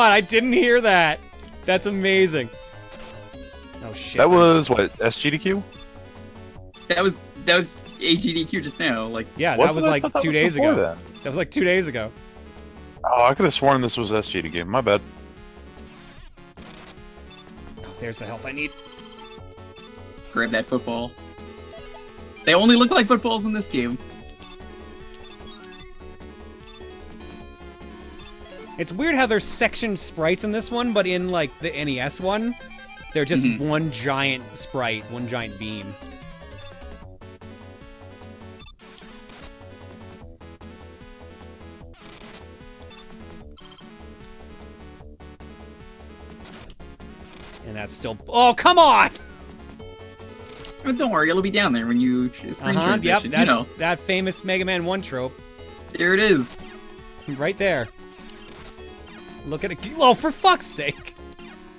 I didn't hear that. That's amazing. Oh shit. That was what, SGDQ? That was AGDQ just now. Like, yeah, that was like 2 days ago. Then. That was like 2 days ago. Oh, I could have sworn this was SGDQ. My bad. Oh, there's the health I need. grab that football. They only look like footballs in this game. It's weird how there's sectioned sprites in this one, but in, like, the NES one, they're just one giant sprite, one giant beam. And that's still... Oh, come on! Oh, don't worry, it'll be down there when you screen transition, yep, you know. that famous Mega Man 1 trope. There it is. Right there. Look at it. Oh, for fuck's sake!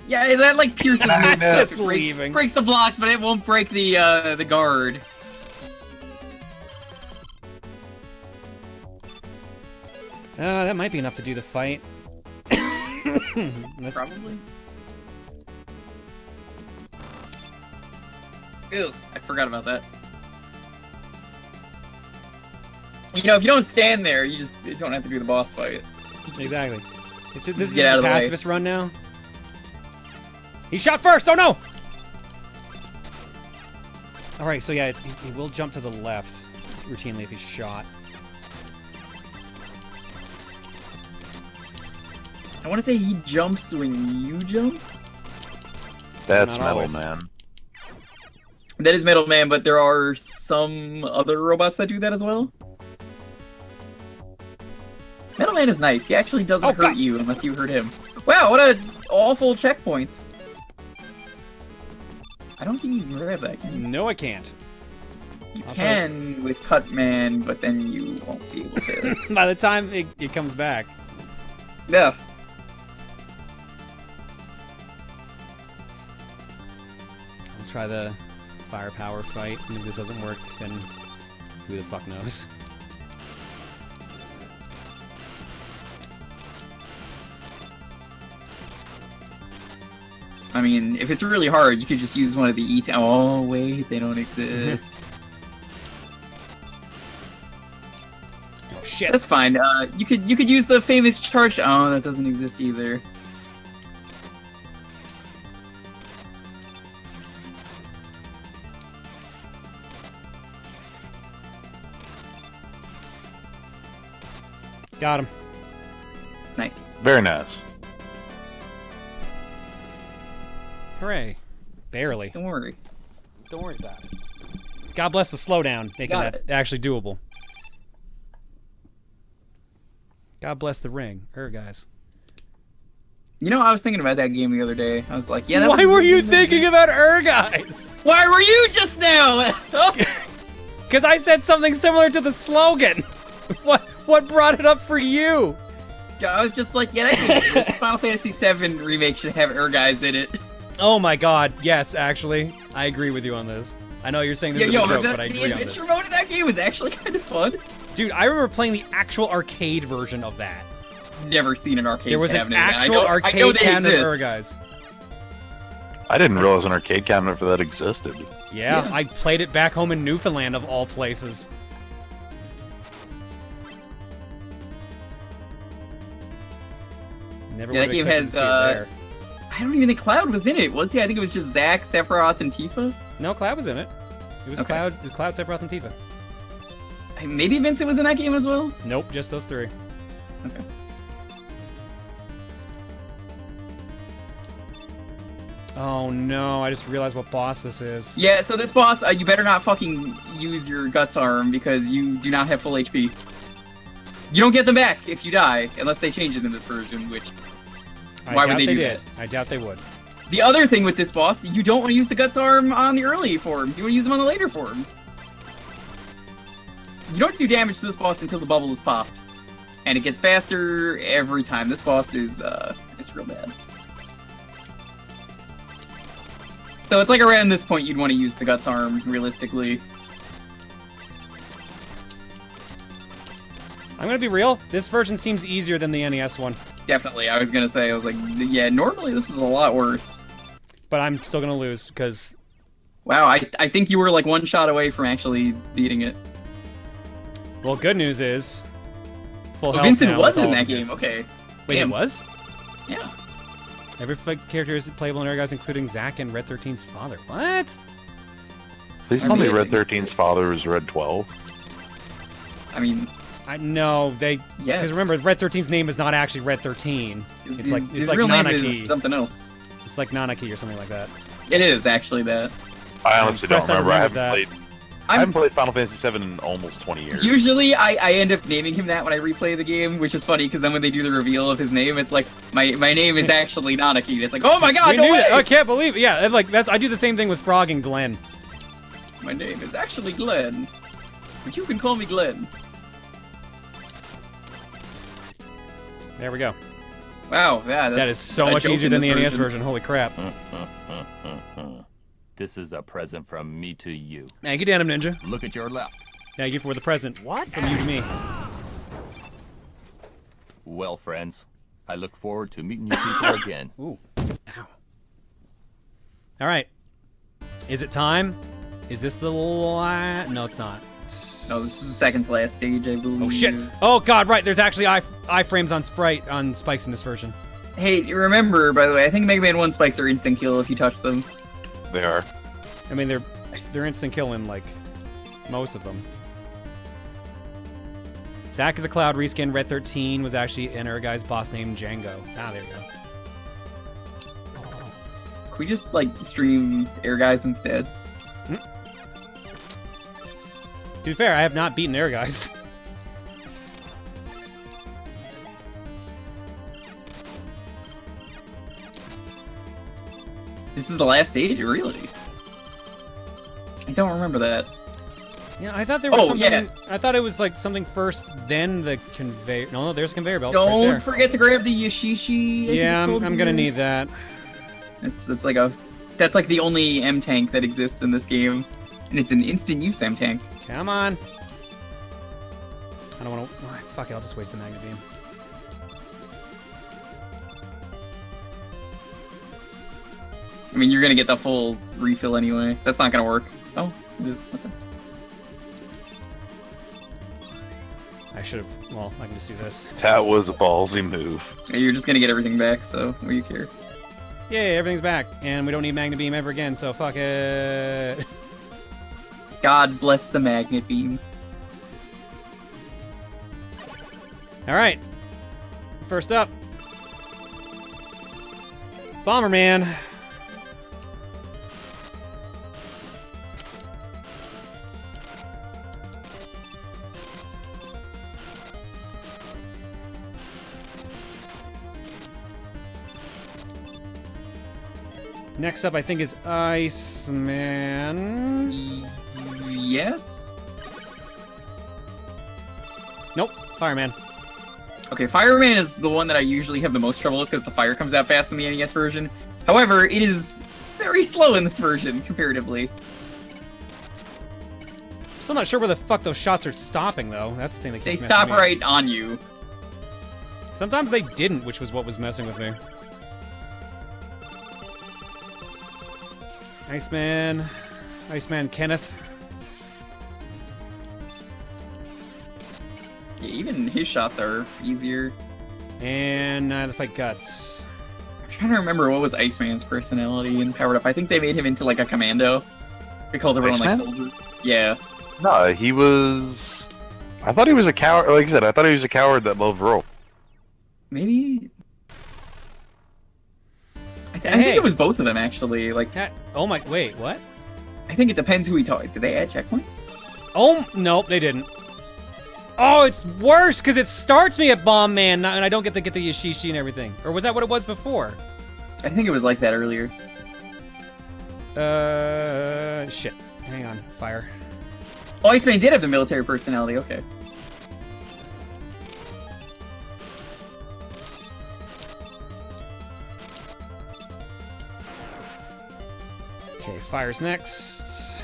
Yeah, that like pierces me. Just leaving. Breaks the blocks, but it won't break the guard. That might be enough to do the fight. Probably. Ew, I forgot about that. You know, if you don't stand there, you just don't have to do the boss fight. Exactly. This is get out a of the way. pacifist run now. He shot first! Oh no! Alright, so yeah, he will jump to the left routinely if he's shot. I want to say he jumps when you jump? That's Not Metal always. Man. That is Metal Man, but there are some other robots that do that as well. Metal Man is nice. He actually doesn't hurt you unless you hurt him. Wow, what an awful checkpoint. I don't think you can grab that, can you? No, I can't. You can with Cutman, but then you won't be able to. By the time it comes back. Yeah. I'll try the firepower fight, and if this doesn't work, then who the fuck knows. I mean, if it's really hard, you could just use one of the E-Town. Oh, wait, they don't exist. Oh shit. That's fine. You could use the famous charge. Oh, that doesn't exist either. Got him. Nice. Very nice. Hooray. Barely. Don't worry. Don't worry about it. God bless the slowdown, making Got that actually doable. God bless the ring. Guys. You know, I was thinking about that game the other day. I was like, yeah, that Why were you thinking about guys? Why were you just now? Because I said something similar to the slogan. What brought it up for you? I was just like, yeah, this Final Fantasy VII remake should have guys in it. Oh my god, yes, actually. I agree with you on this. I know you're saying this is a joke, but I agree on The this. adventure mode in that game was actually kind of fun. Dude, I remember playing the actual arcade version of that. Never seen an arcade There was an cabinet of that. actual arcade cabinet exist. of guys. I didn't realize an arcade cabinet for that existed. Yeah, I played it back home in Newfoundland, of all places. Never Yeah, would that have game expected has, to see it there. I don't even think Cloud was in it, was he? I think it was just Zack, Sephiroth, and Tifa. No, Cloud was in it. It was Okay. Cloud, Sephiroth, and Tifa. Maybe Vincent was in that game as well? Nope, just those three. Okay. Oh no, I just realized what boss this is. Yeah, so this boss, you better not fucking use your Guts arm because you do not have full HP. You don't get them back if you die, unless they change it in this version, which... Why would they do that? I doubt they would. The other thing with this boss, you don't want to use the Guts arm on the early forms. You want to use them on the later forms. You don't do damage to this boss until the bubble is popped. And it gets faster every time. This boss is real bad. So it's like around this point you'd want to use the Guts arm, realistically. I'm gonna be real, this version seems easier than the NES one. Definitely. I was gonna say, I was like, yeah, normally this is a lot worse. But I'm still gonna lose, because... Wow, I think you were like one shot away from actually beating it. Well, good news is... Full health Vincent now was with in all- that game, okay. Wait, Damn. it was? Yeah. Every character is playable in Air Guys, including Zack and Red 13's father. What? Please tell me mean- Red 13's father is Red 12. I mean, I know they. Yeah. Because remember, Red 13's name is not actually Red 13. It's like his real name is Nanaki. something else. It's like Nanaki or something like that. It is actually that. I honestly don't impressed I remember. I remembered haven't that. played. I haven't played Final Fantasy VII in almost 20 years. Usually, I end up naming him that when I replay the game, which is funny because then when they do the reveal of his name, it's like my name is actually Nanaki. It's like, oh my god, We no knew way! it. I can't believe it. Yeah, like I do the same thing with Frog and Glenn. My name is actually Glenn, but you can call me Glenn. There we go. Wow, yeah, That is so much easier than the NES version. Holy crap! This is a present from me to you. Thank you, Denim Ninja. Look at your left. Thank you for the present. What? From you to me. Well, friends, I look forward to meeting you people again. Ooh. Ow. All right. Is it time? Is this the last? No, it's not. No, this is the second to last stage, I believe. Oh shit! Oh god, right. There's actually iframes on spikes in this version. Hey, remember, by the way, I think Mega Man 1 spikes are instant kill if you touch them. They are. I mean, they're instant killing like most of them. Zack is a Cloud reskin. Red 13 was actually an Air Guy's boss named Django. Ah, there you go. Can we just, like, stream Air Guys instead? To be fair, I have not beaten Air Guys. This is the last stage, really? I don't remember that. Yeah, I thought there was something. yeah. I thought it was like something first, then the conveyor. No, there's a conveyor belt. Right Don't there. forget to grab the Yashishi. I think Yeah, it's called I'm gonna here. need that. It's like a... That's like the only M tank that exists in this game. And it's an instant use M tank. Come on. I don't want to. Oh, fuck it, I'll just waste the magnet beam. I mean, you're gonna get the full refill anyway. That's not gonna work. Oh, it is. Okay. I should have. Well, I can just do this. That was a ballsy move. You're just gonna get everything back, so what do you care? Yay, everything's back, and we don't need magnet beam ever again. So fuck it. God bless the magnet beam. All right. First up, Bomberman. Next up, I think, is Iceman. Yes? Nope, Fireman. Okay, Fireman is the one that I usually have the most trouble with because the fire comes out fast in the NES version. However, it is very slow in this version, comparatively. Still not sure where the fuck those shots are stopping, though. That's the thing that They keeps messing stop me up. right on you. Sometimes they didn't, which was what was messing with me. Iceman Kenneth. Yeah, even his shots are easier. And the fight Guts. I'm trying to remember what was Iceman's personality in Powered Up. I think they made him into like a commando. He calls everyone like Iceman? soldier. Yeah. No, he was. I thought he was a coward. Like I said, I thought he was a coward that loved rope. Maybe. I Hey. think it was both of them actually. Like, Oh my, wait, what? I think it depends who he talked. Did they add checkpoints? Oh, nope, they didn't. Oh, it's worse, because it starts me at Bomb Man, and I don't get to get the Yashishi and everything. Or was that what it was before? I think it was like that earlier. Shit. Hang on, fire. Oh, Iceman did have the military personality. Okay. Okay, fire's next.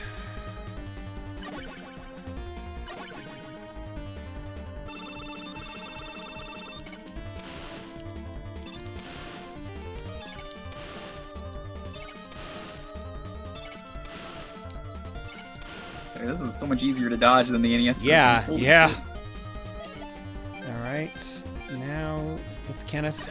This is so much easier to dodge than the NES version. Yeah, Holy yeah. shit. All right, now it's Kenneth.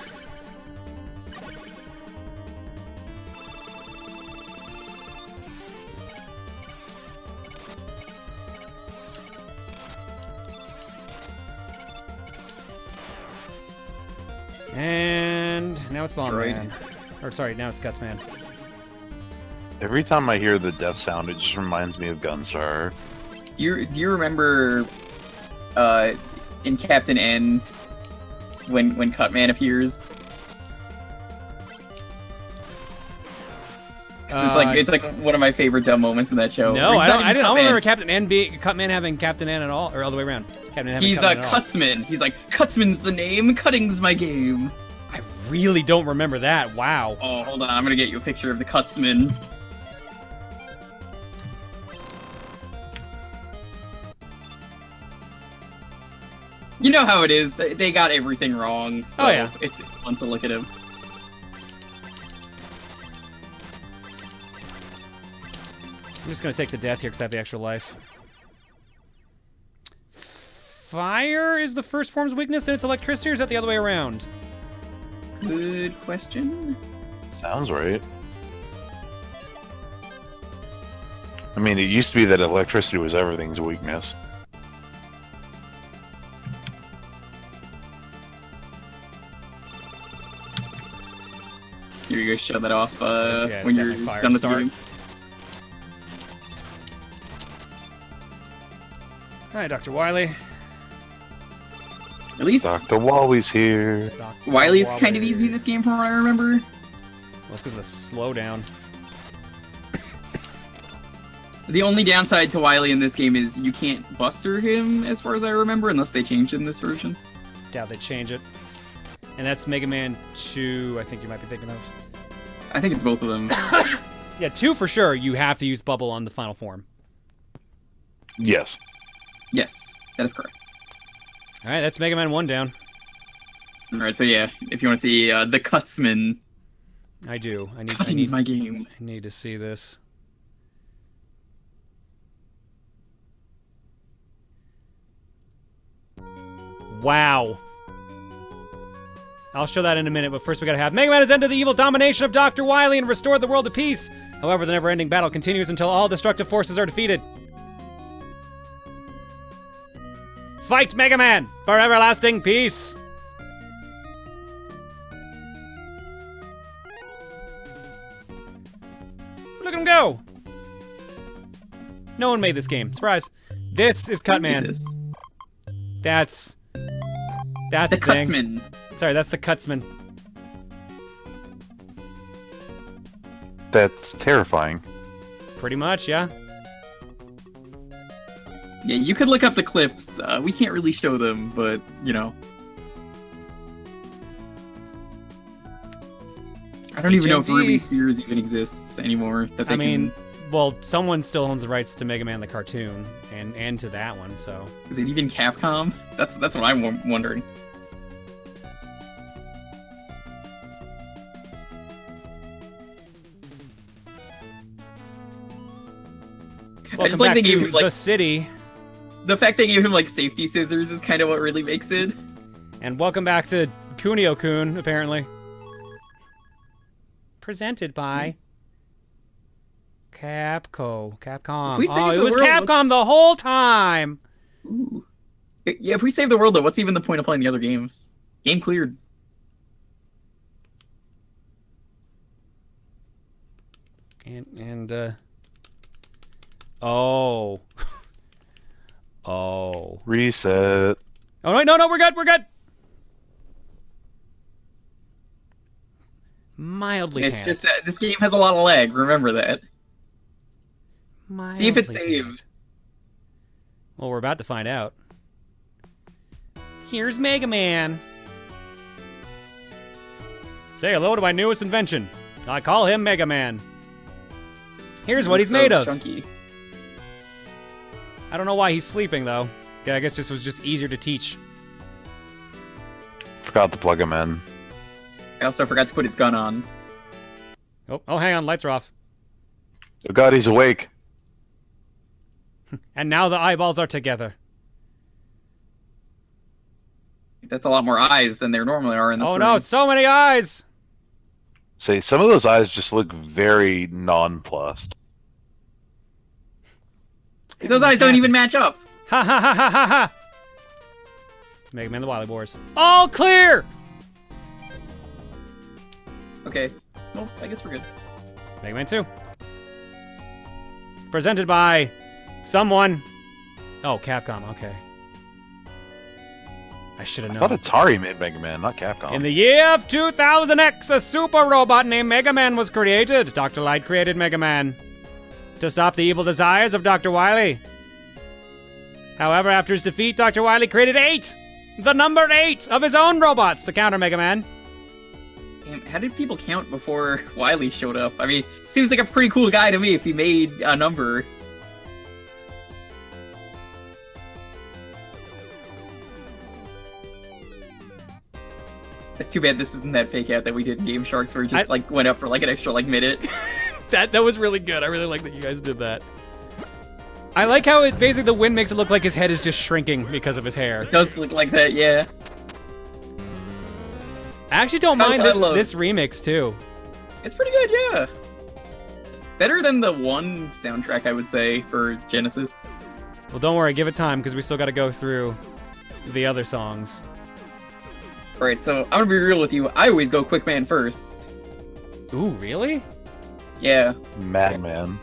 And now it's Bomb Droid. Man. Or sorry, now it's Guts Man. Every time I hear the death sound, it just reminds me of Gunstar. Do you remember in Captain N when Cutman appears? 'Cause it's like one of my favorite dumb moments in that show. No, He's I not don't. I even don't Cutman. remember Captain N Cutman having Captain N at all, or all the way around. Captain N having He's Cutman at all. Cutsman. He's like, Cutsman's the name, Cutting's my game. I really don't remember that. Wow. Oh, hold on, I'm gonna get you a picture of the Cutsman. You know how it is. They got everything wrong. So Oh, yeah. It's fun to look at him. I'm just gonna take the death here because I have the extra life. Fire is the first form's weakness, and it's electricity, or is that the other way around? Good question. Sounds right. I mean, it used to be that electricity was everything's weakness. Here you go, shut that off Yeah, it's when you're definitely fire done with the start. game. Hi, Dr. Wily. At least Dr. Wally's here. Dr. Wily's Wily. kind of easy in this game from what I remember. Well, it's because of the slowdown. The only downside to Wily in this game is you can't buster him, as far as I remember, unless they changed it in this version. Doubt they change it. And that's Mega Man 2, I think you might be thinking of. I think it's both of them. Yeah, 2 for sure, you have to use Bubble on the final form. Yes. Yes, that is correct. Alright, that's Mega Man 1 down. Alright, so yeah, if you want to see the Cutsman, I do. I need, Cutting is my game. I need to see this. Wow. I'll show that in a minute, but first we gotta have Mega Man has ended the evil domination of Dr. Wily and restored the world to peace. However, the never-ending battle continues until all destructive forces are defeated. Fight, Mega Man, for everlasting peace! Look at him go! No one made this game. Surprise. This is Look at Cutman. this. That's The the thing. Cutsman. Sorry, that's the Cutsman. That's terrifying. Pretty much, yeah. Yeah, you could look up the clips. We can't really show them, but, you know. I don't even know if HMV. Ruby Spears even exists anymore. That they I mean, can... well, someone still owns the rights to Mega Man the cartoon and to that one, so. Is it even Capcom? That's what I'm wondering. Welcome just like back they gave to him, like- the city, The fact they gave him, like, safety scissors is kind of what really makes it. and welcome back to Kunio-kun, apparently. Presented by Capcom. If we save Oh, it the was world, Capcom the whole time. Ooh. Yeah, if we save the world, though, what's even the point of playing the other games? Game cleared. Oh. Oh. Reset. Oh, no, we're good. Mildly It's panicked. just that this game has a lot of lag, remember that. See if it's Mildly saved. panicked. Well, we're about to find out. Here's Mega Man. Say hello to my newest invention. I call him Mega Man. Here's what he's So made of. chunky. I don't know why he's sleeping, though. Yeah, I guess this was just easier to teach. Forgot to plug him in. I also forgot to put his gun on. Oh, hang on, lights are off. Oh god, he's awake. And now the eyeballs are together. That's a lot more eyes than there normally are in this Oh room. no, so many eyes! Say, some of those eyes just look very nonplussed. Those eyes don't even match up. Ha ha ha ha ha ha! Mega Man the Wily Wars. All clear! Okay. Well, I guess we're good. Mega Man 2. Presented by someone. Oh, Capcom, okay. I should have I known. thought Atari made Mega Man, not Capcom. In the year of 2000X, a super robot named Mega Man was created. Dr. Light created Mega Man to stop the evil desires of Dr. Wily. However, after his defeat, Dr. Wily created 8! The number 8 of his own robots to counter Mega Man. Damn, how did people count before Wily showed up? I mean, seems like a pretty cool guy to me if he made a number. It's too bad this isn't that fake out that we did in Game Sharks where it just like went up for like an extra like minute. That was really good. I really like that you guys did that. I like how it basically the wind makes it look like his head is just shrinking because of his hair. It does look like that, yeah. I actually don't mind this remix too. It's pretty good, yeah. Better than the one soundtrack, I would say, for Genesis. Well, don't worry, give it time because we still got to go through the other songs. Alright, so I'm gonna be real with you. I always go Quickman first. Ooh, really? Yeah. Madman.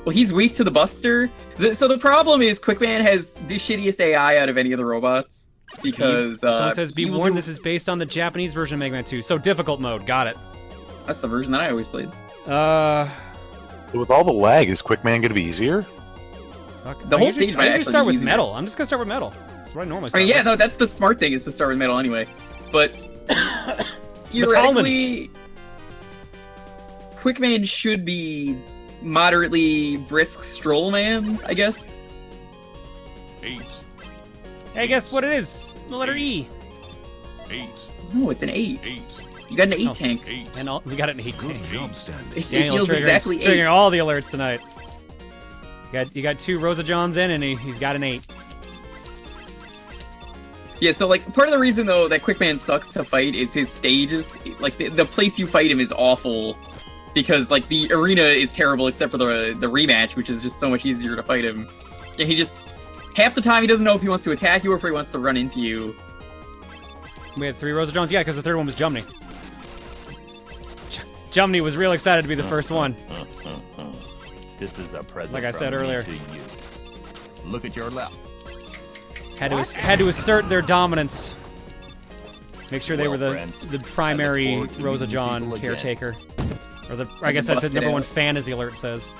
Well, he's weak to the Buster. So the problem is Quickman has the shittiest AI out of any of the robots. Because, someone says, be warned, this is based on the Japanese version of Mega Man 2. So difficult mode, got it. That's the version that I always played. With all the lag, is Quickman gonna be easier? Fuck. The whole stage might I actually just start be with easier. metal. I'm just gonna start with metal. That's what I normally I start mean, yeah, with. no, that's the smart thing is to start with metal anyway. But theoretically, Quickman should be moderately brisk stroll man, I guess. 8. Hey, guess what it is? The letter E. 8. No, it's an 8. 8. You got an 8 Oh. tank. 8. And we got an 8 Good tank. job, Stanley. It Daniel feels exactly 8. triggering all the alerts tonight. You got 2 Rosa Johns in, and he's got an 8. Yeah, so like part of the reason though that Quickman sucks to fight is his stage is like the place you fight him is awful because like the arena is terrible except for the rematch, which is just so much easier to fight him. And he just half the time he doesn't know if he wants to attack you or if he wants to run into you. We had 3 Rosa Johns, yeah, because the third one was Jumney. Jumney was real excited to be the first one. This is a present Like I said from me earlier. to you. Look at your left. Had to assert their dominance. Make sure they Well, were the friends, primary I look forward to Rosa meeting you John people again. caretaker. Or I guess that's Busted the number out. 1 fan, as the alert says.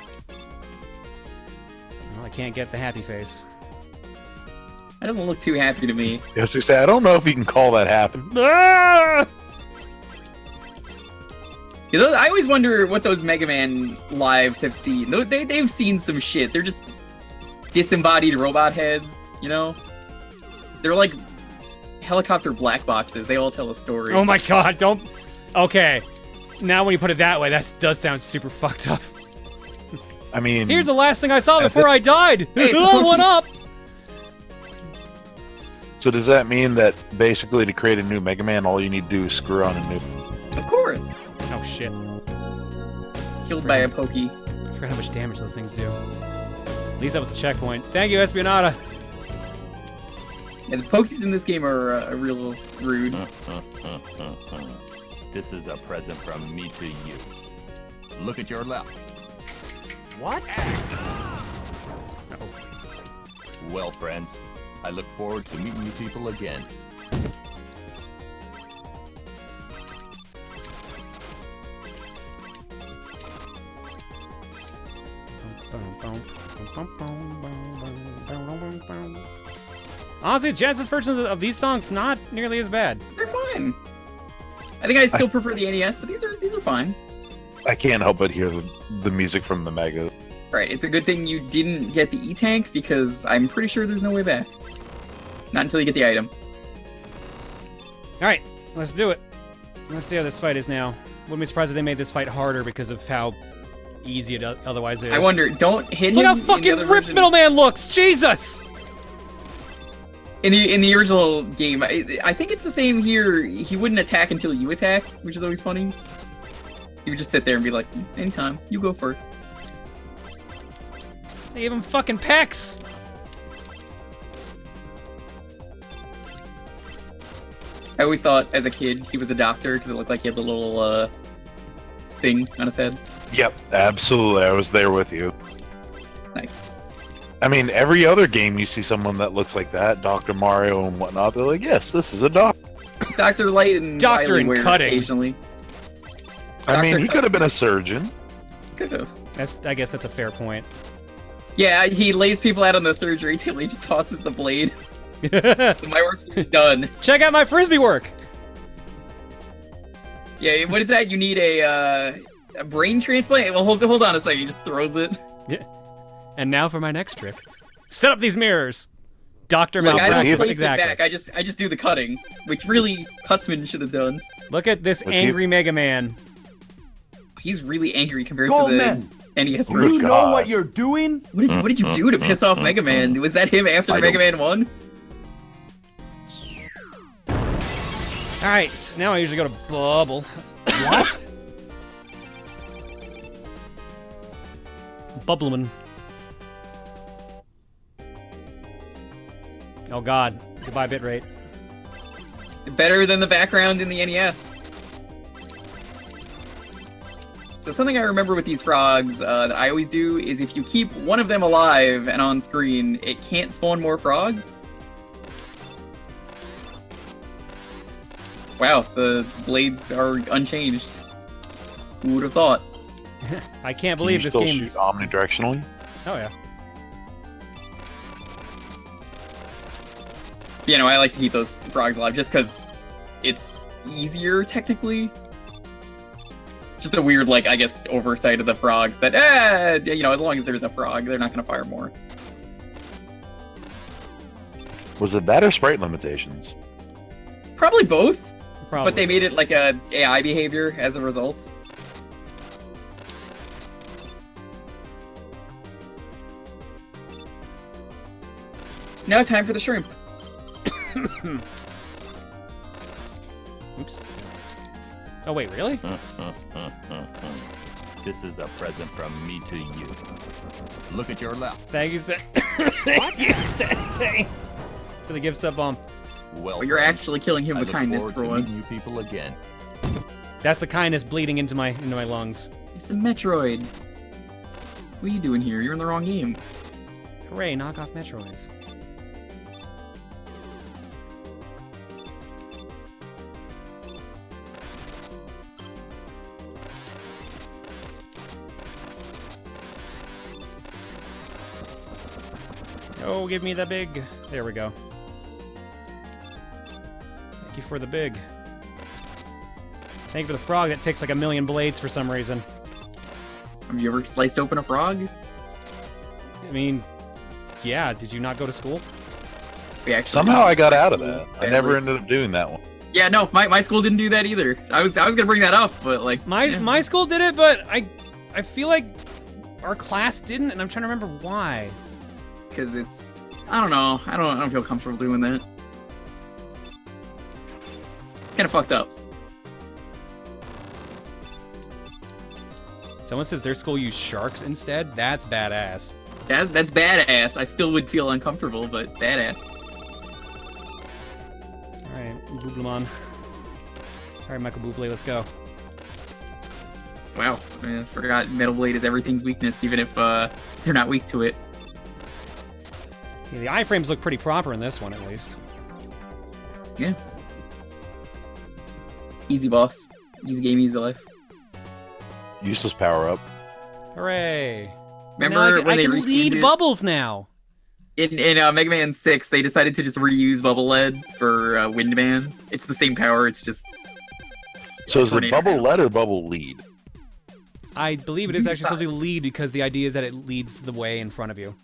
Well, I can't get the happy face. That doesn't look too happy to me. Yes, you say, I don't know if you can call that happen. Ah! You know, I always wonder what those Mega Man lives have seen. They've seen some shit. They're just disembodied robot heads, you know? They're like helicopter black boxes. They all tell a story. Oh my god, don't... Okay. Now when you put it that way, that does sound super fucked up. I mean, Here's the last thing I saw before I died! Hey, Oh, what up? so does that mean that basically to create a new Mega Man, all you need to do is screw on a new... Of course. Oh shit. Killed by a Pokey. I forgot how much damage those things do. At least that was a checkpoint. Thank you, Espionata. Yeah, the Pokeys in this game are a real rude. This is a present from me to you. Look at your left. What? Well, friends, I look forward to meeting you people again. Honestly, Genesis versions of these songs not nearly as bad. They're fine. I think I still prefer the NES, but these are fine. I can't help but hear the music from the Mega. Right, it's a good thing you didn't get the E-Tank because I'm pretty sure there's no way back. Not until you get the item. Alright, let's do it. Let's see how this fight is now. Wouldn't be surprised if they made this fight harder because of how easy it otherwise is. I wonder, don't hit Look him how in the fucking other ripped version. Middleman looks! Jesus! In the original game, I think it's the same here. He wouldn't attack until you attack, which is always funny. He would just sit there and be like, anytime, you go first. They gave him fucking pecs! I always thought, as a kid, he was a doctor because it looked like he had the little, thing on his head. Yep, absolutely. I was there with you. Nice. I mean, every other game you see someone that looks like that, Dr. Mario and whatnot, they're like, yes, this is a doctor. Dr. Light and Doctor Wily and wear cutting. occasionally. I mean, Dr. he could have been a surgeon. Could have. I guess that's a fair point. Yeah, he lays people out on the surgery table. He just tosses the blade. My work's done. Check out my frisbee work! Yeah, what is that? You need a brain transplant? Well, hold on a second. He just throws it. Yeah. And now for my next trick. Set up these mirrors! Dr. Like, I don't Malpractice, place exactly. it back. I just do the cutting, which really Cutsman should have done. Look at this Was he- angry Mega Man. He's really angry compared Go, to the men. NES Do version. you know God. what you're doing? What did you do to piss off Mega Man? Was that him after I Mega Man 1? Alright, now I usually go to Bubble. What? Bubbleman. Oh god. Goodbye, bitrate. Better than the background in the NES. So something I remember with these frogs that I always do is if you keep one of them alive and on screen, it can't spawn more frogs. Wow, the blades are unchanged. Who would have thought? I can't Can believe you this still game's... shoot omnidirectionally? Oh yeah. You know, I like to keep those frogs alive just because it's easier, technically. Just a weird, like, I guess, oversight of the frogs that, you know, as long as there's a frog, they're not going to fire more. Was it that or sprite limitations? Probably both, Probably. but they made it like a AI behavior as a result. Now time for the shrimp. Oops. Oh wait, really? This is a present from me to you. Look at your left. Thank you, Thank you, Sensei. For the gift sub bump. Well, But you're actually killing him I with look kindness forward for to once. meeting you people again. That's the kindness bleeding into my lungs. It's a Metroid. What are you doing here? You're in the wrong game. Hooray, knock off Metroids. Oh, give me the big. There we go. Thank you for the big. Thank you for the frog that takes like a million blades for some reason. Have you ever sliced open a frog? I mean, yeah, did you not go to school? We actually Somehow I got out of that. I Barely. never ended up doing that one. Yeah, no, my school didn't do that either. I was gonna bring that up, but like My school did it, but I feel like our class didn't, and I'm trying to remember why. because it's I don't know. I don't feel comfortable doing that. It's kind of fucked up. Someone says their school used sharks instead. That's badass. That's badass. I still would feel uncomfortable, but badass. All right, Booblemon. All right, Michael Bublé, let's go. Wow, I forgot Metal Blade is everything's weakness, even if they're not weak to it. Yeah, the iframes look pretty proper in this one, at least. Yeah. Easy boss. Easy game, easy life. Useless power up. Hooray! Remember now when I they can reskinned lead it? Bubbles now. In Mega Man 6, they decided to just reuse Bubble Lead for Windman. It's the same power, it's just... So is it Tornado bubble now. lead or bubble lead? I believe it is actually supposed to lead because the idea is that it leads the way in front of you.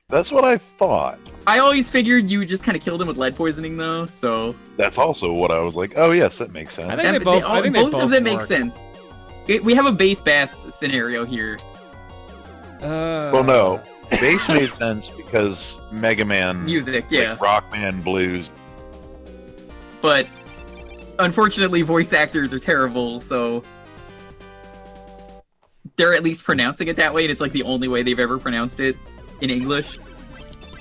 That's what I thought. I always figured you just kind of killed him with lead poisoning, though, so... That's also what I was like, oh yes, that makes sense. I think they both. I think they both of them make work. sense. We have a base bass scenario here. Well, no. Bass made sense because Mega Man... Music, like, yeah. Rockman, blues. But unfortunately, voice actors are terrible, so they're at least pronouncing it that way, and it's like the only way they've ever pronounced it in English.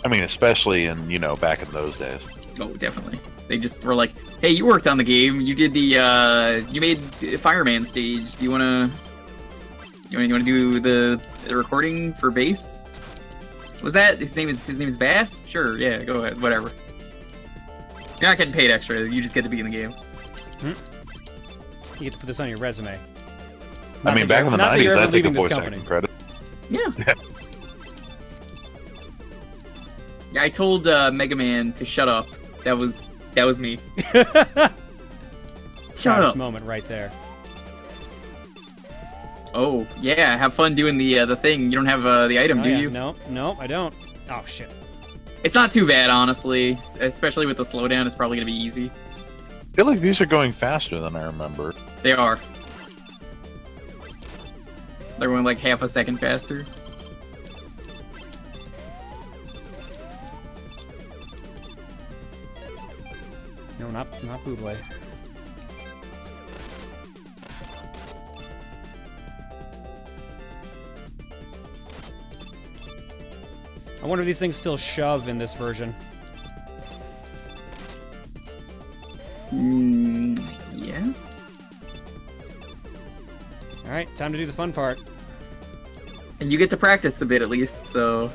I mean, especially in, back in those days. Oh, definitely. They just were like, hey, you worked on the game. You did the, you made the Fireman stage. Do you wanna do the recording for bass? Was that his name is Bass? Sure, yeah, go ahead, whatever. You're not getting paid extra. You just get to be in the game. You get to put this on your resume. I mean, back in the not that 90s, you're ever I'd take a leaving this voice company. acting credit. Yeah. Yeah, I told Mega Man to shut up. That was me. Shut Proudest up. moment right there. Oh yeah, have fun doing the thing. You don't have the item, Oh, do yeah. you? No, I don't. Oh shit. It's not too bad, honestly. Especially with the slowdown, it's probably gonna be easy. I feel like these are going faster than I remember. They are. They're going like half a second faster. No, not Buble. I wonder if these things still shove in this version. Yes. All right, time to do the fun part. And you get to practice a bit at least, so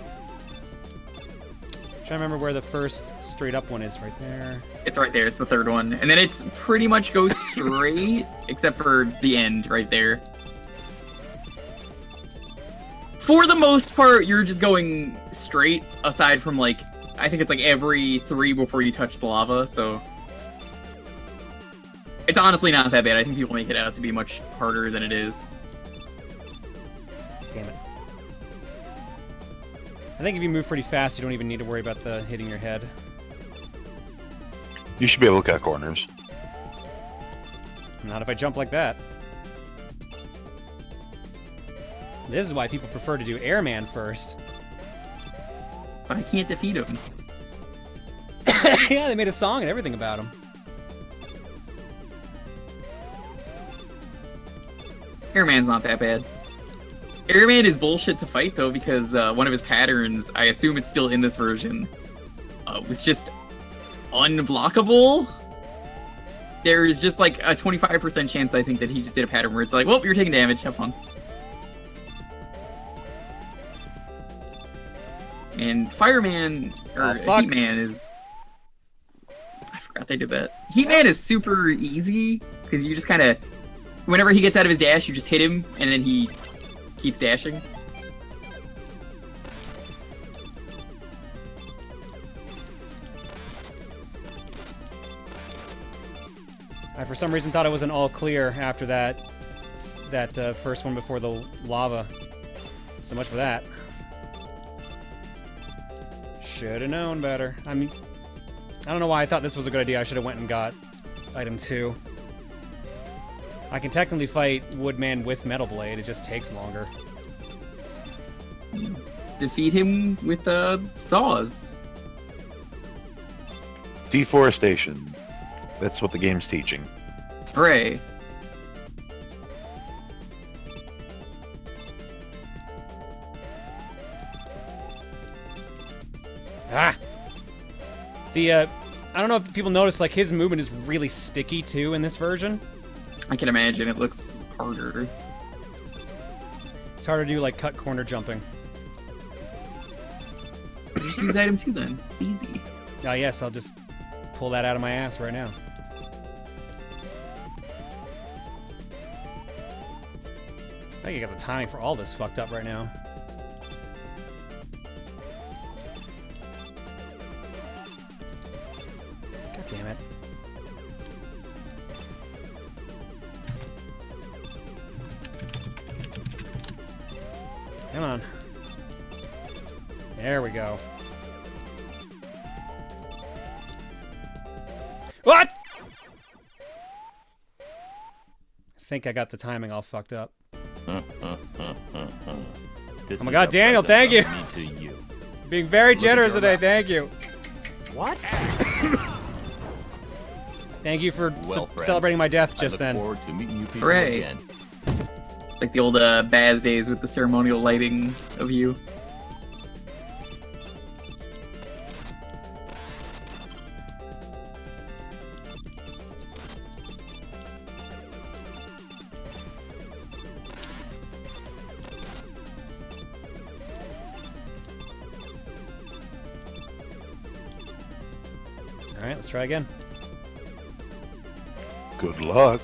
Trying to remember where the first straight up one is. Right there. it's right there. It's the third one, and then it's pretty much goes straight, except for the end right there. For the most part, you're just going straight, aside from, like, I think it's like every 3 before you touch the lava, so it's honestly not that bad. I think people make it out to be much harder than it is. Damn it. I think if you move pretty fast, you don't even need to worry about the hitting your head. You should be able to cut corners. Not if I jump like that. This is why people prefer to do Airman first. But I can't defeat him. Yeah, they made a song and everything about him. Airman's not that bad. Airman is bullshit to fight, though, because one of his patterns, I assume it's still in this version, was just unblockable. There's just like a 25% chance, I think, that he just did a pattern where it's like, well, you're taking damage, have fun. And Fireman, or Heatman is... I forgot they did that. Heatman is super easy, because you just kind of... Whenever he gets out of his dash, you just hit him, and then he keeps dashing. I, for some reason, thought it wasn't all clear after that first one before the lava. So much for that. Should have known better. I mean, I don't know why I thought this was a good idea. I should have went and got item 2. I can technically fight Woodman with Metal Blade. It just takes longer. Defeat him with saws. Deforestation. That's what the game's teaching. Hooray. Ah! I don't know if people notice, like, his movement is really sticky, too, in this version. I can imagine it looks harder. It's harder to do, like, cut corner jumping. Just use item 2 then. It's easy. Ah, yes, I'll just pull that out of my ass right now. I think I got the timing for all this fucked up right now. God damn it. Come on. There we go. What? I think I got the timing all fucked up. This Oh my is God, a Daniel, present thank from me to you. Being very Look at generous your today, map. thank you. What? Thank you for Well, friends, celebrating my death just I look then. forward to meeting you people Hooray. again. It's like the old Baz days with the ceremonial lighting of you. All right, let's try again. Good luck.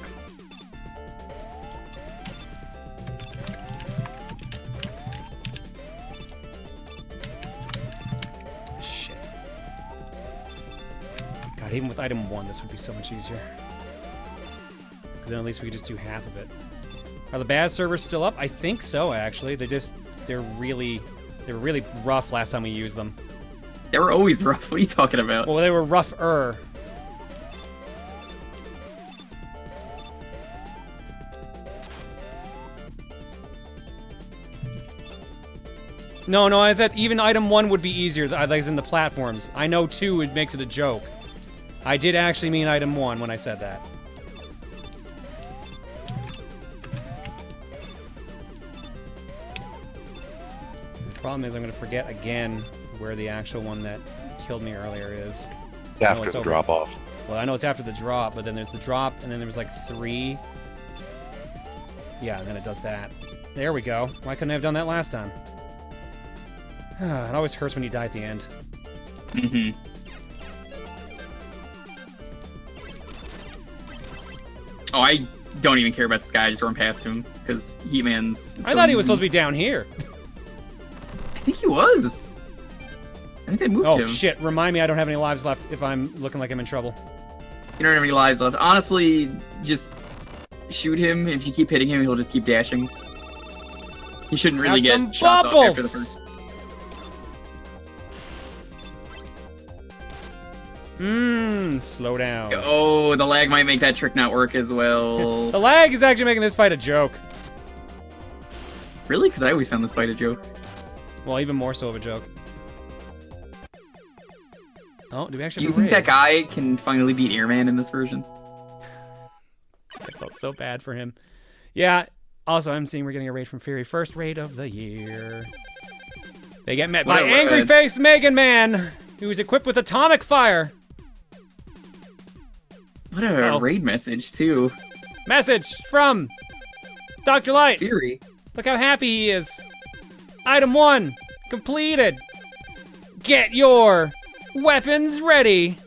Shit. God, even with item 1, this would be so much easier. Because then at least we could just do half of it. Are the Baz servers still up? I think so, actually. They were really rough last time we used them. They were always rough. What are you talking about? Well, they were rougher. No, I said even item 1 would be easier, like as in the platforms. I know 2, it makes it a joke. I did actually mean item 1 when I said that. The problem is I'm going to forget again where the actual one that killed me earlier is. It's after it's the over. drop off. Well, I know it's after the drop, but then there's the drop, and then there was like 3. Yeah, and then it does that. There we go. Why couldn't I have done that last time? It always hurts when you die at the end. Mm-hmm. Oh, I don't even care about this guy. I just run past him because He-Man's. I thought he was supposed to be down here. I think he was. I think they moved Oh, him. shit. Remind me I don't have any lives left if I'm looking like I'm in trouble. You don't have any lives left. Honestly, just shoot him. If you keep hitting him, he'll just keep dashing. He shouldn't really Have get some shot off after the bubbles! first. Slow down. Oh, the lag might make that trick not work as The well. lag is actually making this fight a joke. Really? Because I always found this fight a joke. Well, even more so of a joke. Oh, do we Do actually you have a think raid? that guy can finally beat Airman in this version? I felt so bad for him. Yeah, also, I'm seeing we're getting a raid from Fury. First raid of the year. They get met by Whatever, Angry Face Megan Man, who is equipped with atomic fire. What a Oh. raid message, too. Message from Dr. Light. Fury. Look how happy he is. Item 1 completed. Get your weapons ready.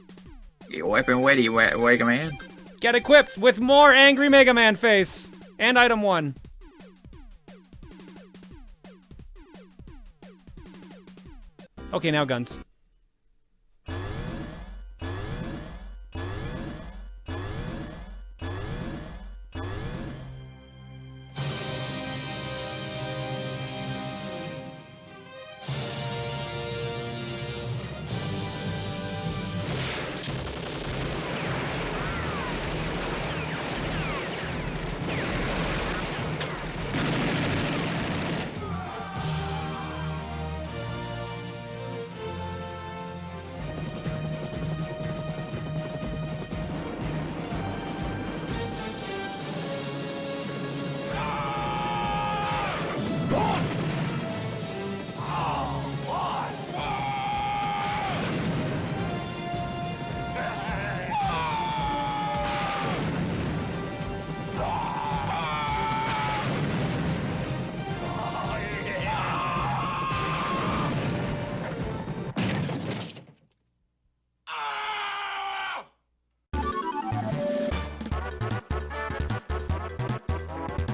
Your weapon ready, Mega Man. Get equipped with more Angry Mega Man face. And item 1. Okay, now guns.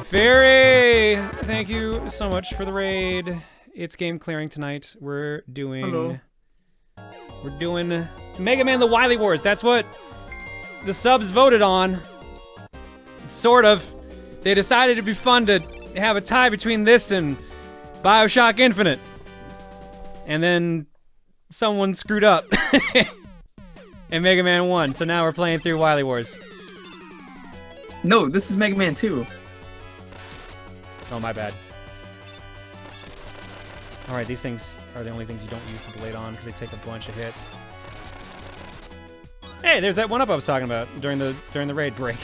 Fairy! Thank you so much for the raid. It's game clearing tonight. We're doing... Hello. We're doing Mega Man the Wily Wars. That's what the subs voted on. Sort of. They decided it'd be fun to have a tie between this and BioShock Infinite. And then someone screwed up. And Mega Man won. So now we're playing through Wily Wars. No, this is Mega Man 2. Oh, my bad. Alright, these things are the only things you don't use the blade on because they take a bunch of hits. Hey, there's that one-up I was talking about during the raid break.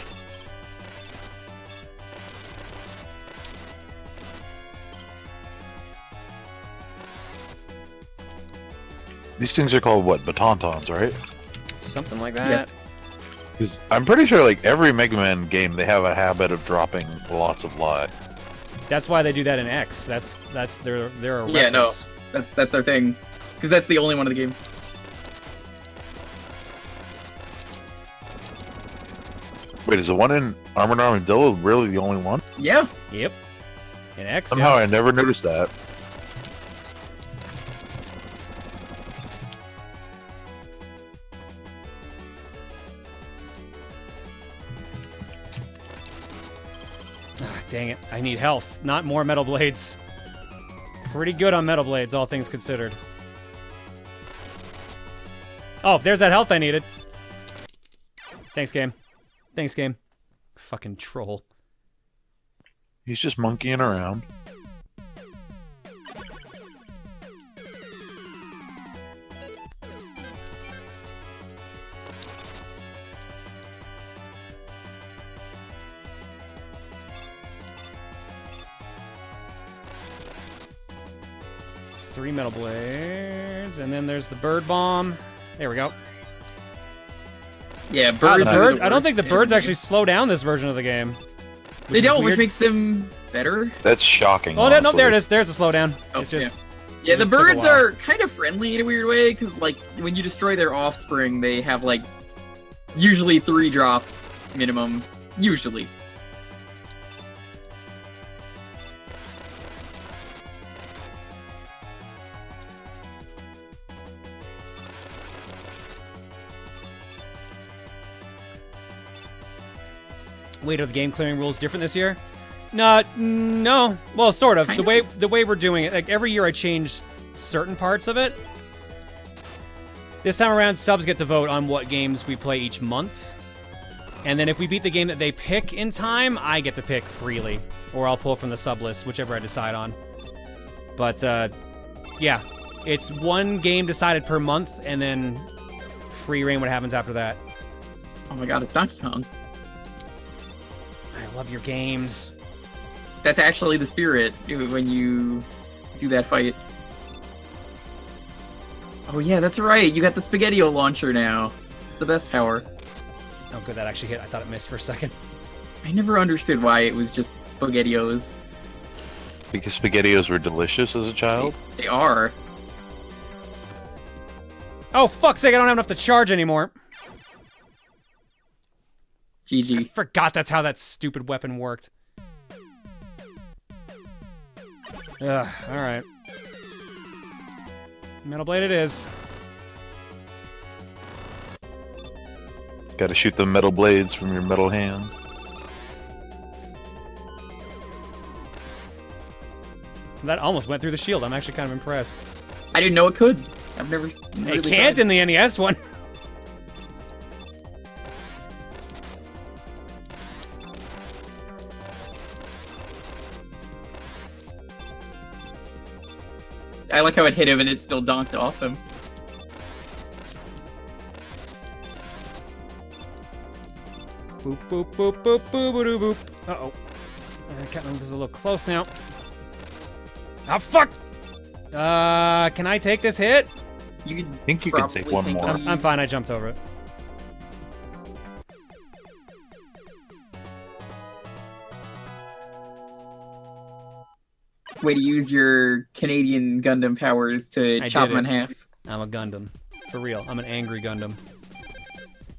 These things are called what? Batantons, right? Something like that. Yes. 'Cause I'm pretty sure like every Mega Man game they have a habit of dropping lots of life. That's why they do that in X. That's their Yeah, no. reference. That's their thing. Because that's the only one in the game. Wait, is the one in Armored Armadillo really the only one? Yeah. Yep. In X. Somehow Yeah. I never noticed that. Ah, dang it! I need health, not more metal blades. Pretty good on metal blades, all things considered. Oh, there's that health I needed. Thanks, game. Thanks, game. Fucking troll. He's just monkeying around. Three metal blades, and then there's the bird bomb. There we go. Yeah, Wow, birds. the are bird. the I don't worst think the in birds the actually slow down this version of the game. They is don't, which weird. makes them better. That's shocking. Oh, no, honestly. there it is. There's a slowdown. Oh, It's just. Yeah, it the just took a birds while. are kind of friendly in a weird way, because, like, when you destroy their offspring, they have, like, usually 3 drops minimum. Usually. Wait, are the game clearing rules different this year? No. Well, sort of. Kind The way we're doing it, like every year I change certain parts of it. This time around, subs get to vote on what games we play each month. And then if we beat the game that they pick in time, I get to pick freely. Or I'll pull from the sub list, whichever I decide on. But, yeah. It's one game decided per month, and then free reign what happens after that. Oh my god, it's Donkey Kong. I love your games. That's actually the spirit when you do that fight. Oh yeah, that's right. You got the Spaghetti-O launcher now. It's the best power. Oh, good, that actually hit. I thought it missed for a second. I never understood why it was just Spaghetti-Os. Because SpaghettiOs were delicious as a child. They are. Oh, fuck's sake, I don't have enough to charge anymore. I GG. forgot that's how that stupid weapon worked. Ugh, alright. Metal blade it is. Gotta shoot the metal blades from your metal hands. That almost went through the shield. I'm actually kind of impressed. I didn't know it could. I've never. It really can't tried. in the NES one. I like how it hit him and it still donked off him. Boop, boop, boop, boop, boop, boop, boop. Uh-oh. This is a little close now. Oh, fuck! Can I take this hit? You could. I think you can take one more. I'm fine, I jumped over it. Way to use your Canadian Gundam powers to I chop did him in it. half. I'm a Gundam. For real, I'm an angry Gundam.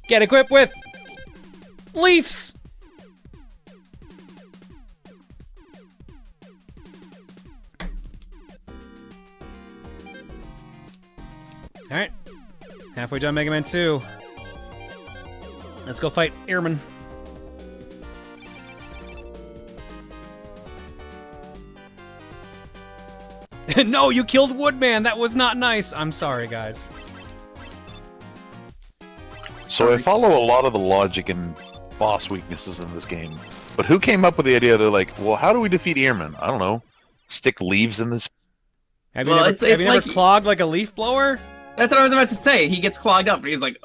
Get equipped with... Leafs! Alright. Halfway done Mega Man 2. Let's go fight Airman. No, you killed Woodman! That was not nice! I'm sorry, guys. So I follow a lot of the logic and boss weaknesses in this game. But who came up with the idea? They're like, well, how do we defeat Earman? I don't know. Stick leaves in this. Have you Well, never, it's have you never like- clogged like a leaf blower? That's what I was about to say. He gets clogged up, and he's like,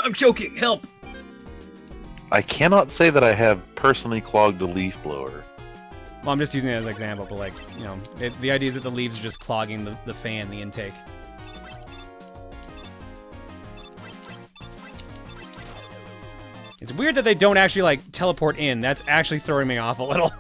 "I'm choking. Help!" I cannot say that I have personally clogged a leaf blower. Well, I'm just using it as an example, but like, you know, the idea is that the leaves are just clogging the fan, the intake. It's weird that they don't actually, like, teleport in. That's actually throwing me off a little.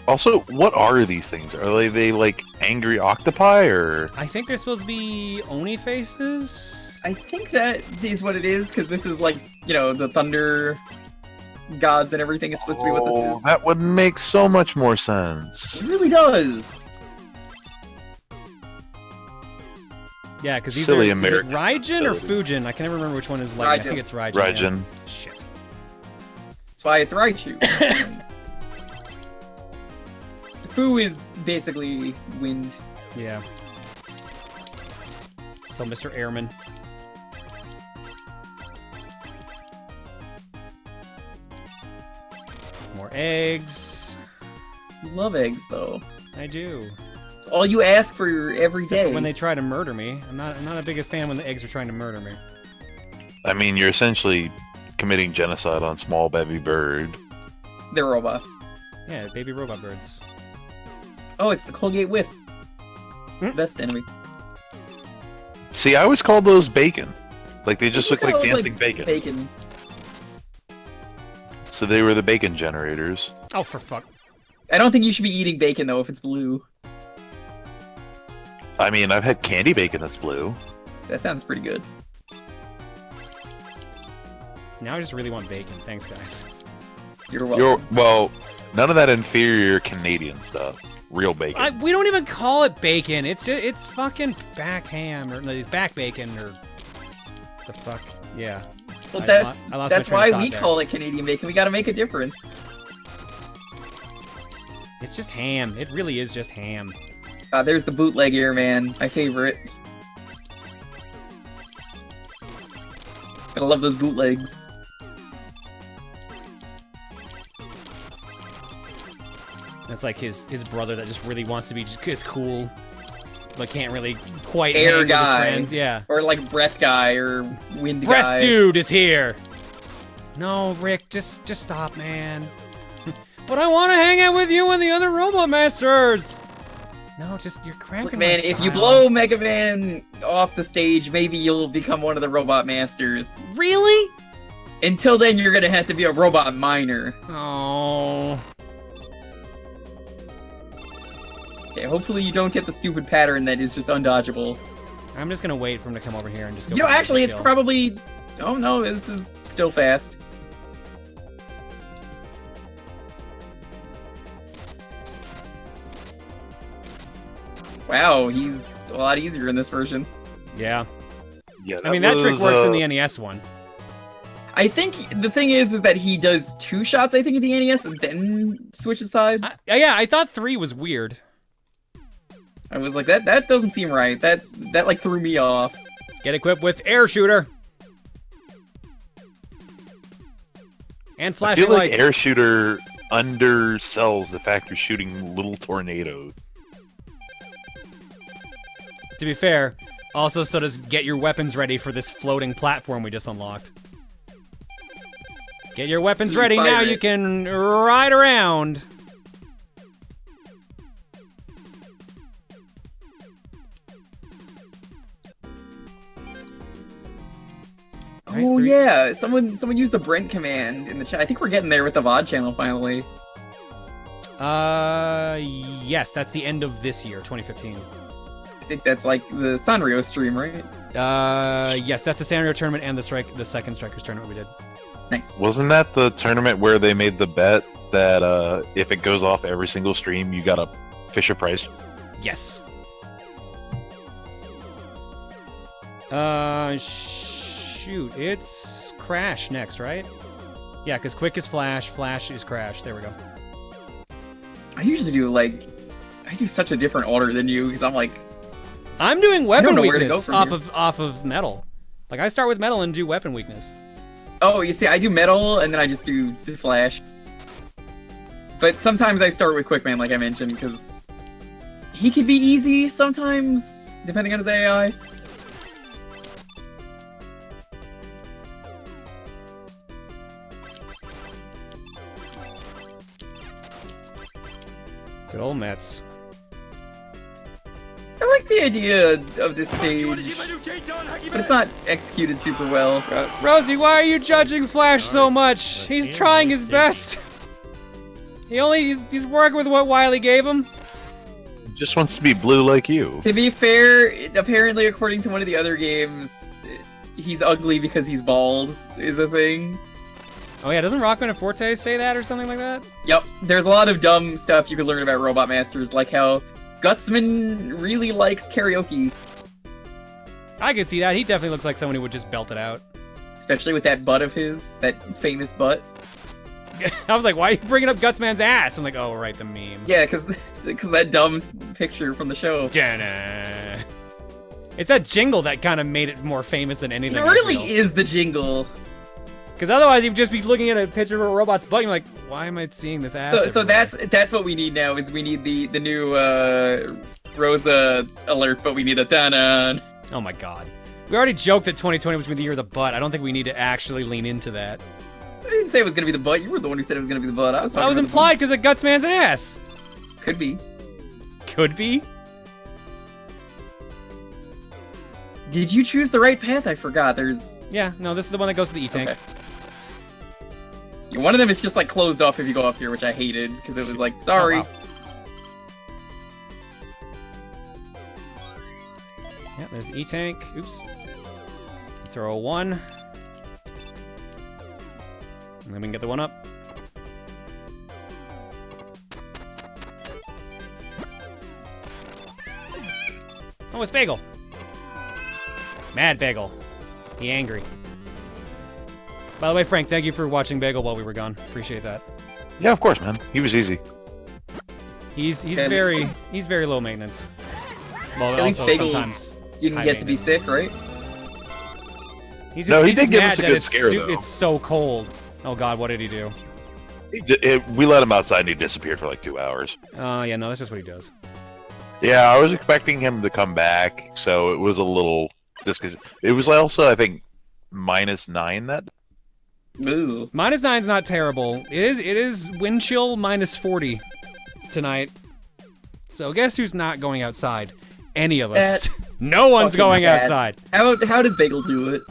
Also, what are these things? Are they like angry octopi or? I think they're supposed to be Oni faces? I think that is what it is, because this is like, you know, the thunder gods and everything is supposed to be what this is. That would make so much more sense. It really does. Yeah, because these Silly are... American Is it Raijin or ability. Fujin? I can never remember which one is lightning. I think Raijin. it's Raijin. Yeah. Raijin. Shit. That's why it's Raichu. Fu is basically wind. Yeah. So, Mr. Airman. More eggs. You love eggs, though. I do. It's all you ask for every Except for day. when they try to murder me. I'm not a big fan when the eggs are trying to murder me. I mean, you're essentially committing genocide on small baby bird. They're robots. Yeah, baby robot birds. Oh, it's the Colgate Wisp. Best enemy. See, I always called those bacon. Like they just look like Oh, dancing bacon. Bacon. So they were the bacon generators. Oh, for fuck. I don't think you should be eating bacon, though, if it's blue. I mean, I've had candy bacon that's blue. That sounds pretty good. Now I just really want bacon. Thanks, guys. You're welcome. Well, none of that inferior Canadian stuff. Real bacon. We don't even call it bacon. It's fucking back ham or no, it's back bacon or the fuck. Yeah. Well, I that's lost that's my train why of we thought there. call it Canadian bacon. We gotta make a difference. It's just ham. It really is just ham. There's the bootleg airman, my favorite. I love those bootlegs. That's like his brother that just really wants to be just cool, but can't really quite Air hang with his guy. friends. Yeah. Or like breath guy or wind Breath guy. dude is here. No, Rick, just stop, man. But I want to hang out with you and the other Robot Masters. No, just you're cramping Look, man, my if you style. blow Mega Man off the stage, maybe you'll become one of the Robot Masters. Really? Until then, you're gonna have to be a robot miner. Oh. Okay, hopefully you don't get the stupid pattern that is just undodgeable. I'm just gonna wait for him to come over here and just go. You know, for the actually, it's kill. probably... Oh no, this is still fast. Wow, he's a lot easier in this version. Yeah. Yeah, I mean, that trick works in the NES one. I think the thing is that he does 2 shots, I think, in the NES, and then switches sides. Yeah, I thought 3 was weird. I was like, that doesn't seem right. That like threw me off. Get equipped with air shooter. And I flashing feel like lights. air shooter undersells the fact you're shooting little tornadoes. To be fair, also so does get your weapons ready for this floating platform we just unlocked. Get your weapons You ready, fire now it. you can ride around. Right, Oh 3. yeah, someone used the Brent command in the chat. I think we're getting there with the VOD channel finally. Yes, that's the end of this year, 2015. I think that's like the Sanrio stream, right? Yes, that's the Sanrio tournament and the second Strikers tournament we did. Nice. Wasn't that the tournament where they made the bet that if it goes off every single stream, you got a Fisher Price? Yes. Shoot, it's Crash next, right? Yeah, because Quick is Flash, Flash is Crash. There we go. I usually do I do such a different order than you because I'm like, I'm doing weapon know where to go weakness from off of metal. Like I start with metal and do weapon weakness. oh, you see, I do metal and then I just do the Flash. But sometimes I start with Quickman, like I mentioned, because he can be easy sometimes, depending on his AI. Good old Mets. I like the idea of this stage, but it's not executed super well. Rosie, why are you judging Flash so much? He's trying his best. He's working with what Wily gave him. Just wants to be blue like you. To be fair, apparently according to one of the other games, he's ugly because he's bald, is a thing. Oh yeah, doesn't Rockman and Forte say that or something like that? Yep, there's a lot of dumb stuff you can learn about Robot Masters, like how Gutsman really likes karaoke. I can see that. He definitely looks like someone who would just belt it out. Especially with that butt of his, that famous butt. I was like, why are you bringing up Gutsman's ass? I'm like, oh, right, the meme. Yeah, because that dumb picture from the show. Da-na. It's that jingle that kind of made it more famous than anything. It really is the jingle. Because otherwise you'd just be looking at a picture of a robot's butt and you're like, why am I seeing this ass So everywhere? that's what we need now, is we need the new Rosa alert, but we need a da-na. Oh my god. We already joked that 2020 was going to be the year of the butt. I don't think we need to actually lean into that. I didn't say it was going to be the butt. You were the one who said it was going to be the butt. I was talking That was about implied because of Gutsman's ass. the butt. Could be. Could be. Did you choose the right path? I forgot. There's... Yeah, no, this is the one that goes to the E-Tank. Okay. Yeah, one of them is just like closed off if you go up here, which I hated because it was like, sorry. Oh, wow. Yeah, there's the E-Tank. Oops. Throw a 1. And then we can get the 1 up. Oh, it's Bagel. Mad Bagel. He angry. By the way, Frank, thank you for watching Bagel while we were gone. Appreciate that. Yeah, of course, man. He was easy. He's Okay. very low maintenance. Well, At least also Bagel sometimes Didn't high get to be maintenance. sick, right? He's just, No, he he's did just give mad us a that good it's scare, though. It's so cold. Oh god, what did he do? We let him outside and he disappeared for like 2 hours. Yeah, no, that's just what he does. Yeah, I was expecting him to come back, so it was a little... It was also, I think, -9 that day. Ooh. -9's not terrible. It is wind chill -40 tonight. So guess who's not going outside? Any of us. No one's fucking going bad. outside. How does Bagel do it?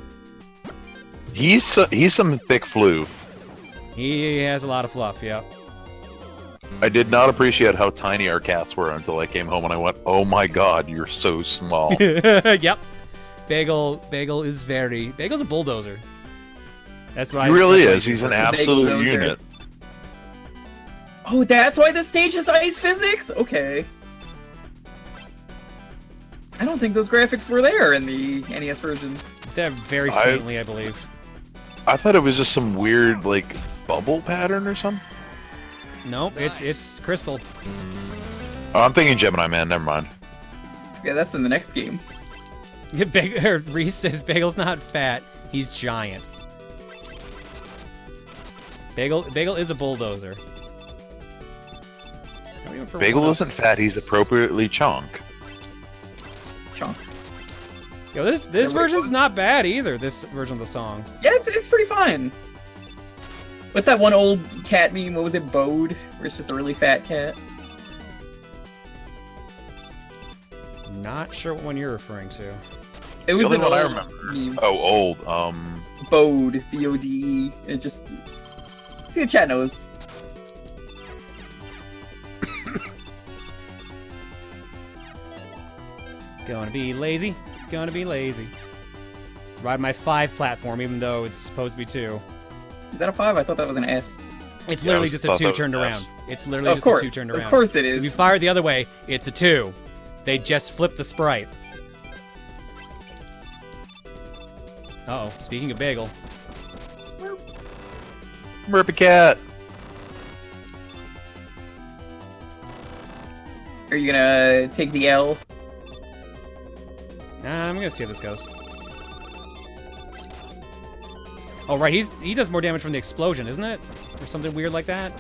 He's some thick floof. He has a lot of fluff, yeah. I did not appreciate how tiny our cats were until I came home and I went, oh my god, you're so small. Yep. Bagel is Bagel's a bulldozer. That's what He really is. He's an absolute Bagel unit. Oh, that's why the stage has ice physics? Okay. I don't think those graphics were there in the NES version. They're very faintly, I believe. I thought it was just some weird, like, bubble pattern or something. Nope, it's crystal. Oh, I'm thinking Gemini Man, never mind. Yeah, that's in the next game. Reese says Bagel's not fat, he's giant. Bagel is a bulldozer. Bagel isn't fat, he's appropriately chonk. Chonk. Yo, this version's not bad either, this version of the song. Yeah, it's pretty fine. What's that one old cat meme? What was it, Bode? Where it's just a really fat cat? Not sure what one you're referring to. It was only an one I old remember. meme. Oh, old. Bode, B-O-D-E. It just... See, the chat knows. Gonna be lazy, gonna be lazy. Ride my 5 platform, even though it's supposed to be 2. Is that a 5? I thought that was an S. It's Yeah, literally I just a thought 2 that was turned an around. S. It's literally Of just course, a 2 turned around. of course it is. If you fire it the other way, it's a 2. They just flipped the sprite. Uh-oh, speaking of Bagel. Murphy Cat. Are you gonna take the L? I'm gonna see how this goes. Oh, right, he does more damage from the explosion, isn't it? Or something weird like that?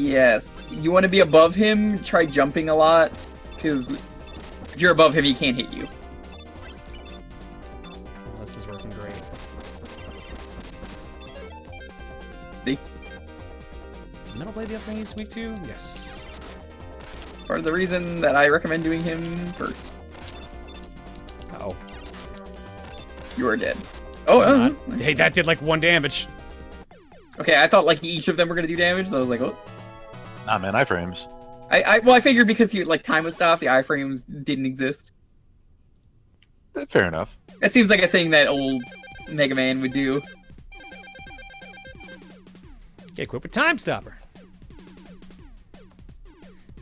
Yes. You want to be above him, try jumping a lot, because if you're above him, he can't hit you. Well, this is working great. See? Is Metal Blade the other thing he's weak to? Yes. Part of the reason that I recommend doing him first. Uh-oh. You are dead. Oh, Hey, that did like 1 damage. okay, I thought like each of them were gonna do damage, so I was like, oh. Nah, man, iframes. Well, I figured because he like time was stopped, the iframes didn't exist. Fair enough. That seems like a thing that old Mega Man would do. Get equipped with Time Stopper.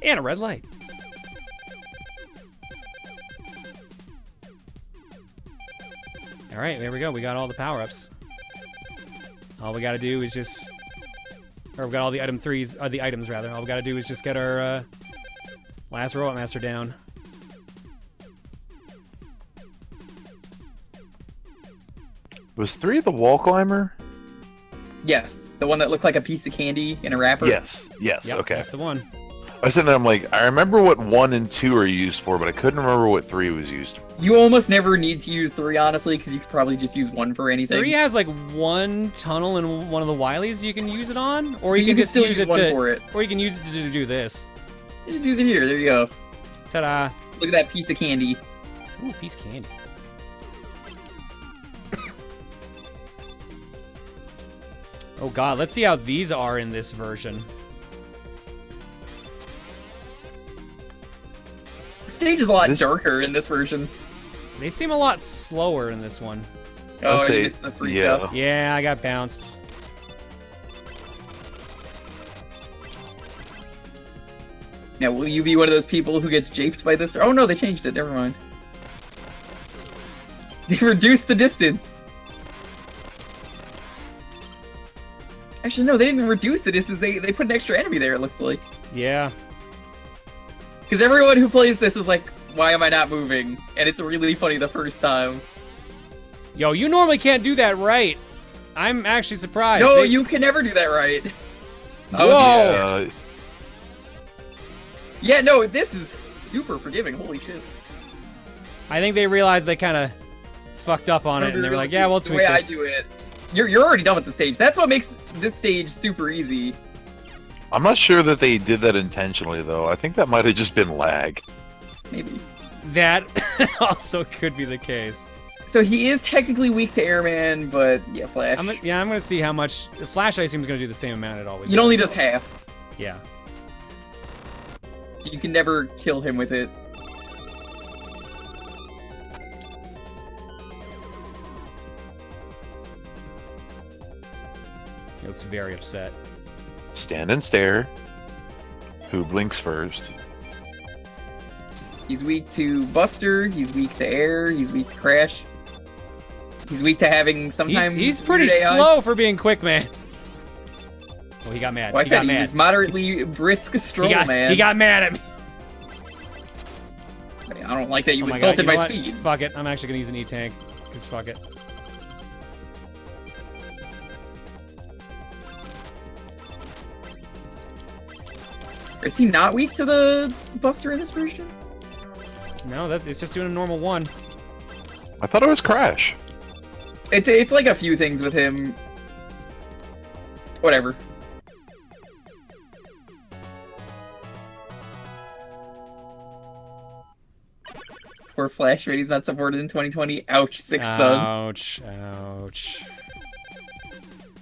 And a red light. Alright, there we go. We got all the power-ups. All we gotta do is just... Or we got all the items rather. All we gotta do is just get our last Robot Master down. Was 3 the wall climber? Yes, the one that looked like a piece of candy in a wrapper. Yes, Yep, okay. that's the one. I was sitting there, I'm like, I remember what 1 and 2 are used for, but I couldn't remember what 3 was used for. You almost never need to use 3, honestly, because you could probably just use 1 for anything. 3 has like 1 tunnel in one of the Wilys you can use it on, or you can can just still use use it 1 to, for it. or you can use it to do this. You just use it here. There you go. Ta-da! Look at that piece of candy. Ooh, piece of candy. Oh god, let's see how these are in this version. The stage is a lot This- darker in this version. They seem a lot slower in this one. Oh, say- you missed the free yeah. stuff. Yeah, I got bounced. Now, will you be one of those people who gets japed by this? Oh no, they changed it. Never mind. They reduced the distance. Actually, no, they didn't reduce the distance. They put an extra enemy there, it looks like. Yeah. Because everyone who plays this is like, why am I not moving? And it's really funny the first time. Yo, you normally can't do that right. I'm actually surprised. No, They- you can never do that right. Whoa! Yeah, no, this is super forgiving. Holy shit. I think they realized they kind of fucked up on it, and they were like, yeah, we'll the tweak way this. I do it. You're already done with the stage. That's what makes this stage super easy. I'm not sure that they did that intentionally, though. I think that might have just been lag. Maybe. That also could be the case. So he is technically weak to Airman, but yeah, Flash. I'm gonna see how much. Flash Ice seems gonna do the same amount it always It does. only does half. Yeah. So you can never kill him with it. He looks very upset. Stand and stare. Who blinks first? He's weak to Buster, he's weak to Air, he's weak to Crash. He's weak to having sometimes. He's pretty weird AI. slow for being quick, man. Oh, he got mad. Well, I he said got he mad. was moderately brisk stroll, he got mad at me. I don't like that you Oh my insulted God, you know my what? speed. Fuck it. I'm actually gonna use an E-Tank. Cause fuck it. Is he not weak to the Buster in this version? No, it's just doing a normal 1. I thought it was Crash. It's like a few things with him. Whatever. Poor Flash ratings not supported in 2020. Ouch, 6 son. Ouch. Ouch.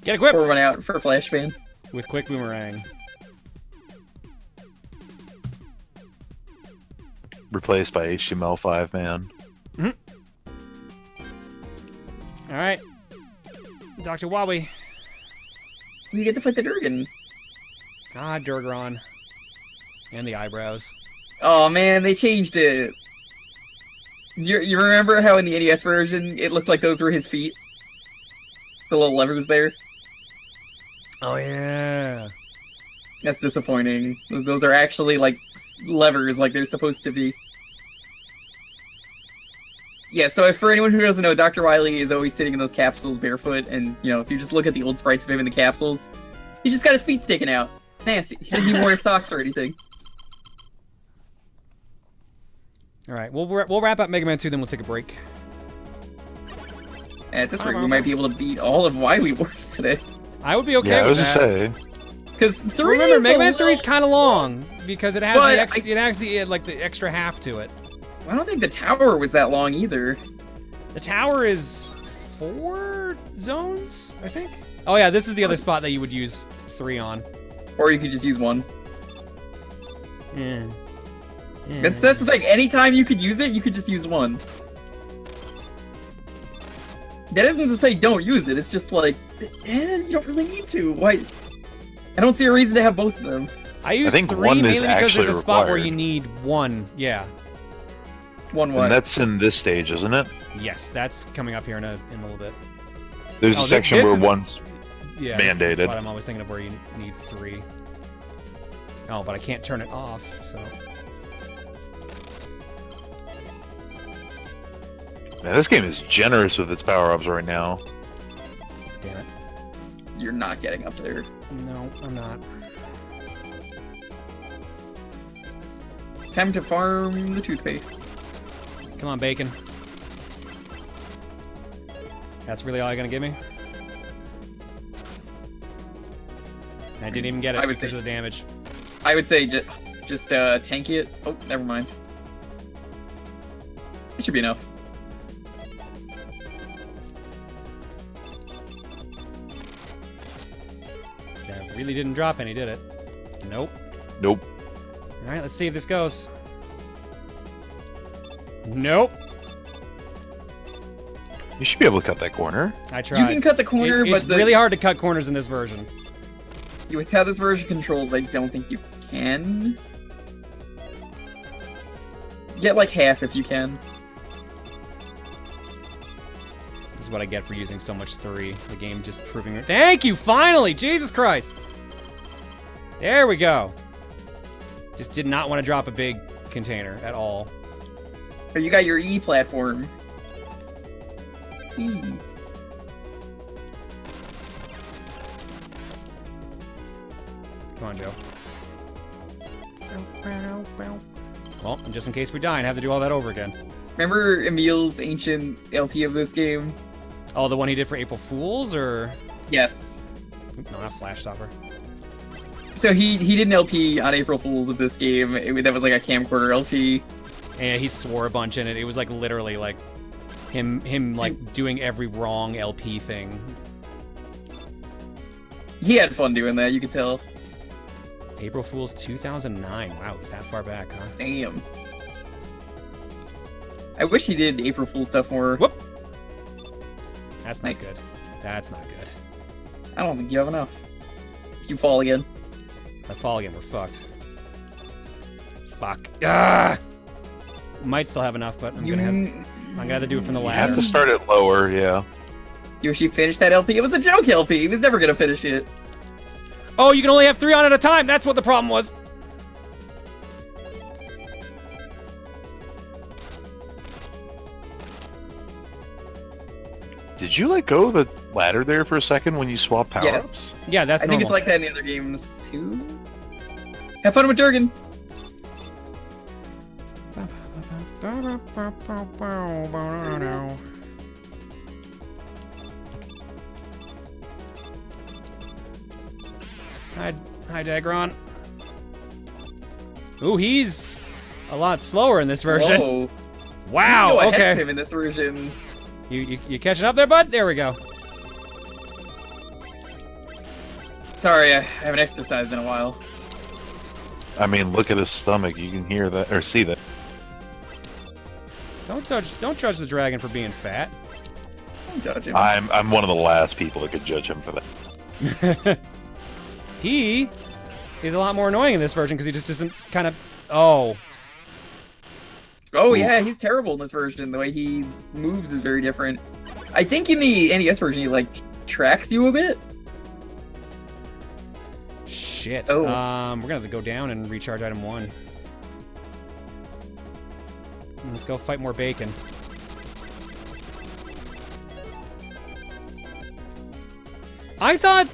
Get equipped! Pour one out for Flash fan. With Quick Boomerang. Replaced by HTML5, man. Alright. Dr. Wily. You get to fight the Durgan. Ah, Durgron. And the eyebrows. Oh man, they changed it. You remember how in the NES version it looked like those were his feet? The little levers there? Oh, yeah. That's disappointing. Those are actually like levers like they're supposed to be. Yeah, so for anyone who doesn't know, Dr. Wily is always sitting in those capsules barefoot, and, you know, if you just look at the old sprites of him in the capsules, he's just got his feet sticking out. nasty. He doesn't need more socks or anything. All right, we'll wrap up Mega Man 2, then we'll take a break. At this rate, we might be able to beat all of Wily Wars today. I would be okay Yeah, I with was just that. saying. Because 3 Remember, is Mega a Man 3 is little- kind of long because it has But it has the like the extra half to it. I don't think the tower was that long either. The tower is 4 zones, I think. Oh yeah, this is the other spot that you would use 3 on. Or you could just use 1. Yeah. That's the thing. Anytime you could use it, you could just use 1. That isn't to say don't use it. It's just like, you don't really need to. Why? I don't see a reason to have both of them. I use think 3 one is mainly because there's a actually spot where required. you need 1. Yeah. 1 what? And that's in this stage, isn't it? Yes, that's coming up here in a little bit. There's Oh, a section where is- one's Yeah, this is mandated. what I'm always thinking of where you need 3. Oh, but I can't turn it off, so. Man, this game is generous with its power-ups right now. Damn it. You're not getting up there. No, I'm not. Time to farm the toothpaste. Come on, bacon. That's really all you're gonna give me? I didn't even get it I would because say- of the damage. I would say just tank it. Oh, never mind. It should be enough. That really didn't drop any, did it? Nope. Nope. Alright, let's see if this goes. Nope. You should be able to cut that corner. I tried. You can cut the corner, It's but really hard to cut corners in this version. with how this version controls, I don't think you can. Get like half if you can. This is what I get for using so much 3. The game just proving it. Thank you, finally! Jesus Christ! There we go. Just did not want to drop a big container at all. Or you got your E platform. E. Come on, Joe. Well, just in case we die and have to do all that over again. Remember Emil's ancient LP of this game? Oh, the one he did for April Fools, or... Yes. Oop, no, not Flash Stopper. So he did an LP on April Fools of this game. That was like a camcorder LP. And he swore a bunch in it. It was like literally like him like doing every wrong LP thing. He had fun doing that, you could tell. April Fools 2009. Wow, it was that far back, huh? Damn. I wish he did April Fool's stuff more. Whoop! That's not Nice. good. That's not good. I don't think you have enough. If you fall again. If I fall again, we're fucked. Fuck. Ah! Might still have enough, but I'm gonna have to do it from the You ladder. have to start it lower, yeah. You wish you finished that LP? It was a joke LP. He was never gonna finish it. Oh, you can only have 3 on at a time. That's what the problem was. Did you let go of the ladder there for a second when you swap power-ups? Yeah, that's I think normal. it's like that in the other games too. Have fun with Durgan. Hi, Dagron. Ooh, he's a lot slower in this version. Whoa. Wow. You go ahead of Okay. him in this version. You catching up there, bud? There we go. Sorry, I haven't exercised in a while. I mean, look at his stomach. You can hear that, or see that. Don't judge the dragon for being fat. Don't judge him. I'm one of the last people that could judge him for that. He is a lot more annoying in this version because he just doesn't kind of. Oh. Oh yeah, he's terrible in this version. The way he moves is very different. I think in the NES version he like tracks you a bit. Shit. Oh. We're gonna have to go down and recharge item 1. Let's go fight more bacon. I thought